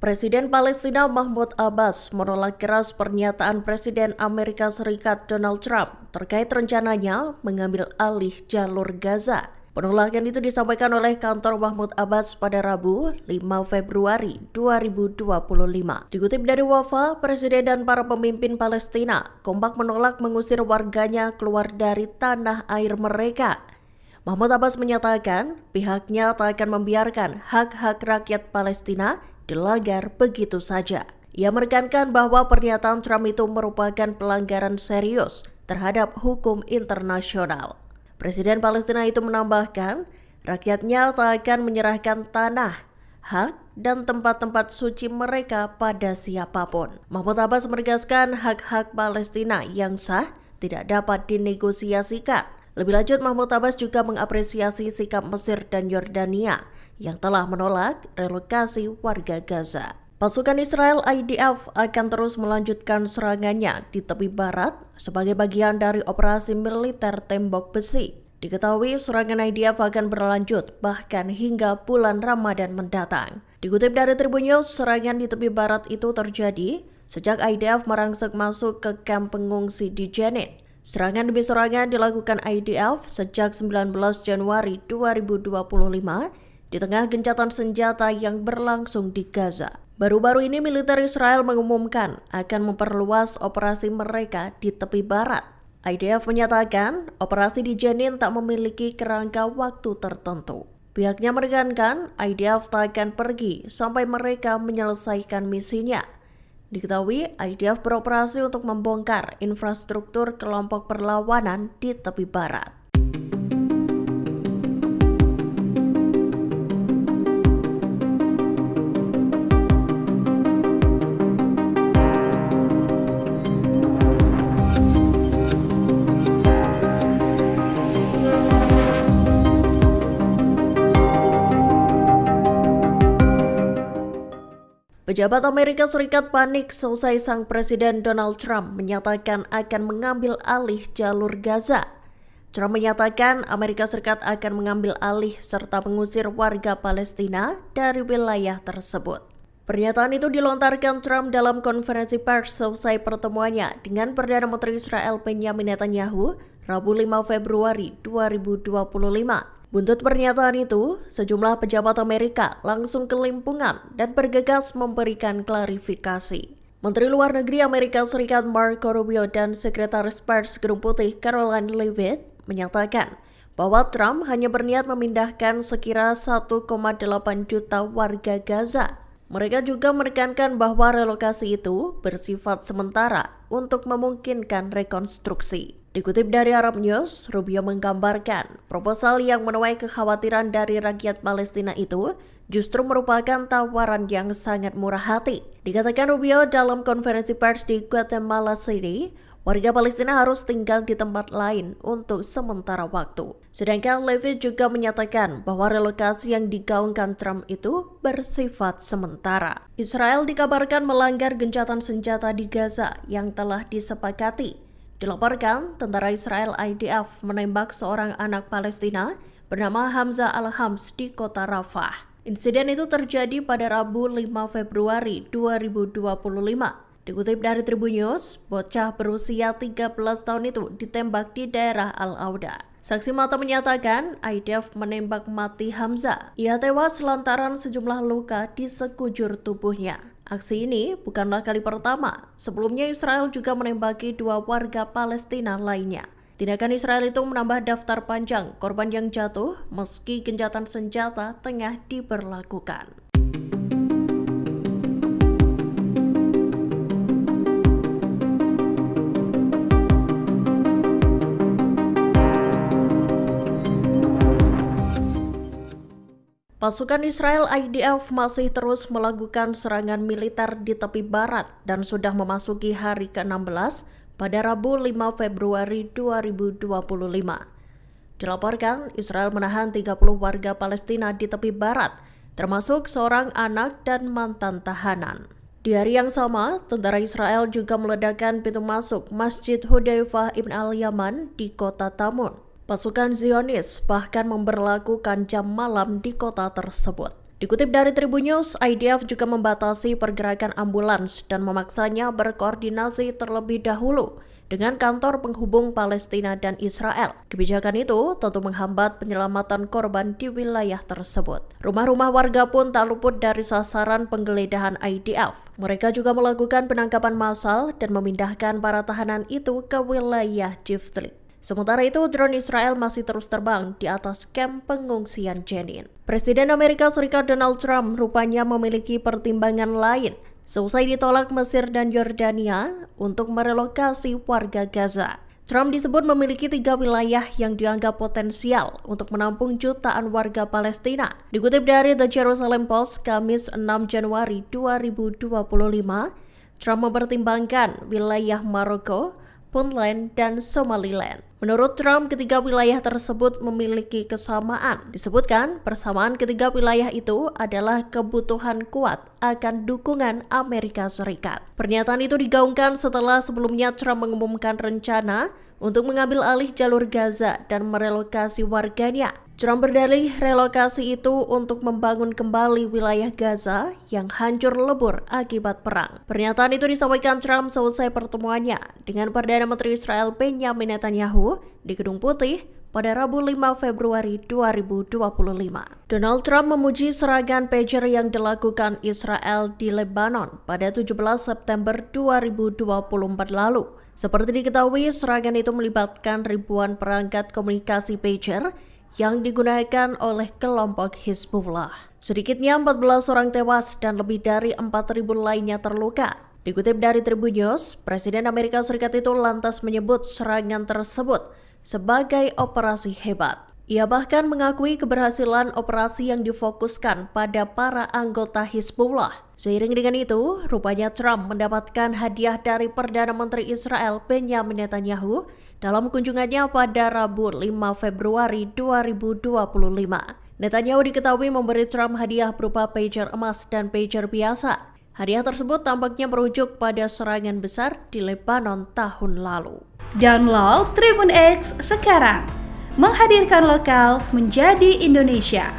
Presiden Palestina Mahmud Abbas menolak keras pernyataan Presiden Amerika Serikat Donald Trump terkait rencananya mengambil alih jalur Gaza. Penolakan itu disampaikan oleh kantor Mahmud Abbas pada Rabu 5 Februari 2025. Dikutip dari Wafa, Presiden dan para pemimpin Palestina kompak menolak mengusir warganya keluar dari tanah air mereka. Mahmud Abbas menyatakan pihaknya tak akan membiarkan hak-hak rakyat Palestina dilanggar begitu saja. Ia menekankan bahwa pernyataan Trump itu merupakan pelanggaran serius terhadap hukum internasional. Presiden Palestina itu menambahkan, rakyatnya tak akan menyerahkan tanah, hak, dan tempat-tempat suci mereka pada siapapun. Mahmud Abbas menegaskan hak-hak Palestina yang sah tidak dapat dinegosiasikan. Lebih lanjut, Mahmud Abbas juga mengapresiasi sikap Mesir dan Yordania yang telah menolak relokasi warga Gaza. Pasukan Israel IDF akan terus melanjutkan serangannya di tepi barat sebagai bagian dari operasi militer tembok besi. Diketahui serangan IDF akan berlanjut bahkan hingga bulan Ramadan mendatang. Dikutip dari Tribun News, serangan di tepi barat itu terjadi sejak IDF merangsek masuk ke kamp pengungsi di Jenin. Serangan demi serangan dilakukan IDF sejak 19 Januari 2025 di tengah gencatan senjata yang berlangsung di Gaza. Baru-baru ini militer Israel mengumumkan akan memperluas operasi mereka di tepi barat. IDF menyatakan operasi di Jenin tak memiliki kerangka waktu tertentu. Pihaknya menekankan IDF tak akan pergi sampai mereka menyelesaikan misinya. Diketahui IDF beroperasi untuk membongkar infrastruktur kelompok perlawanan di tepi barat. Pejabat Amerika Serikat panik seusai sang Presiden Donald Trump menyatakan akan mengambil alih jalur Gaza. Trump menyatakan Amerika Serikat akan mengambil alih serta mengusir warga Palestina dari wilayah tersebut. Pernyataan itu dilontarkan Trump dalam konferensi pers seusai pertemuannya dengan Perdana Menteri Israel Benjamin Netanyahu Rabu 5 Februari 2025. Buntut pernyataan itu, sejumlah pejabat Amerika langsung kelimpungan dan bergegas memberikan klarifikasi. Menteri Luar Negeri Amerika Serikat Marco Rubio dan Sekretaris Pers Gedung Putih Karoline Leavitt menyatakan bahwa Trump hanya berniat memindahkan sekira 1,8 juta warga Gaza. Mereka juga menekankan bahwa relokasi itu bersifat sementara untuk memungkinkan rekonstruksi. Dikutip dari Arab News, Rubio menggambarkan proposal yang menuai kekhawatiran dari rakyat Palestina itu justru merupakan tawaran yang sangat murah hati. Dikatakan Rubio dalam konferensi pers di Guatemala City, warga Palestina harus tinggal di tempat lain untuk sementara waktu. Sedangkan Leavitt juga menyatakan bahwa relokasi yang digaungkan Trump itu bersifat sementara. Israel dikabarkan melanggar gencatan senjata di Gaza yang telah disepakati. Dilaporkan, tentara Israel IDF menembak seorang anak Palestina bernama Hamza al-Hams di kota Rafah. Insiden itu terjadi pada Rabu 5 Februari 2025. Dikutip dari Tribun News, bocah berusia 13 tahun itu ditembak di daerah Al-Auda. Saksi mata menyatakan IDF menembak mati Hamza. Ia tewas lantaran sejumlah luka di sekujur tubuhnya. Aksi ini bukanlah kali pertama. Sebelumnya Israel juga menembaki 2 warga Palestina lainnya. Tindakan Israel itu menambah daftar panjang korban yang jatuh meski gencatan senjata tengah diberlakukan. Pasukan Israel IDF masih terus melakukan serangan militer di tepi barat dan sudah memasuki hari ke-16 pada Rabu 5 Februari 2025. Dilaporkan, Israel menahan 30 warga Palestina di tepi barat, termasuk seorang anak dan mantan tahanan. Di hari yang sama, tentara Israel juga meledakkan pintu masuk Masjid Hudzaifah Ibn al-Yaman di kota Tamun. Pasukan Zionis bahkan memberlakukan jam malam di kota tersebut. Dikutip dari Tribun News, IDF juga membatasi pergerakan ambulans dan memaksanya berkoordinasi terlebih dahulu dengan kantor penghubung Palestina dan Israel. Kebijakan itu tentu menghambat penyelamatan korban di wilayah tersebut. Rumah-rumah warga pun tak luput dari sasaran penggeledahan IDF. Mereka juga melakukan penangkapan massal dan memindahkan para tahanan itu ke wilayah Jiftlih. Sementara itu, drone Israel masih terus terbang di atas kamp pengungsian Jenin. Presiden Amerika Serikat Donald Trump rupanya memiliki pertimbangan lain seusai ditolak Mesir dan Yordania untuk merelokasi warga Gaza. Trump disebut memiliki 3 wilayah yang dianggap potensial untuk menampung jutaan warga Palestina. Dikutip dari The Jerusalem Post, Kamis 6 Januari 2025, Trump mempertimbangkan wilayah Maroko, Puntland, dan Somaliland. Menurut Trump, ketiga wilayah tersebut memiliki kesamaan. Disebutkan, persamaan ketiga wilayah itu adalah kebutuhan kuat akan dukungan Amerika Serikat. Pernyataan itu digaungkan setelah sebelumnya Trump mengumumkan rencana untuk mengambil alih jalur Gaza dan merelokasi warganya. Trump berdalih relokasi itu untuk membangun kembali wilayah Gaza yang hancur lebur akibat perang. Pernyataan itu disampaikan Trump selesai pertemuannya dengan Perdana Menteri Israel Benjamin Netanyahu di Gedung Putih pada Rabu 5 Februari 2025. Donald Trump memuji serangan pager yang dilakukan Israel di Lebanon pada 17 September 2024 lalu. Seperti diketahui, serangan itu melibatkan ribuan perangkat komunikasi pager yang digunakan oleh kelompok Hizbullah. Sedikitnya 14 orang tewas dan lebih dari 4.000 lainnya terluka. Dikutip dari Tribun News, Presiden Amerika Serikat itu lantas menyebut serangan tersebut sebagai operasi hebat. Ia bahkan mengakui keberhasilan operasi yang difokuskan pada para anggota Hizbullah. Seiring dengan itu, rupanya Trump mendapatkan hadiah dari Perdana Menteri Israel Benjamin Netanyahu dalam kunjungannya pada Rabu 5 Februari 2025. Netanyahu diketahui memberi Trump hadiah berupa pager emas dan pager biasa. Hadiah tersebut tampaknya merujuk pada serangan besar di Lebanon tahun lalu. Download Tribun X sekarang, menghadirkan lokal menjadi Indonesia.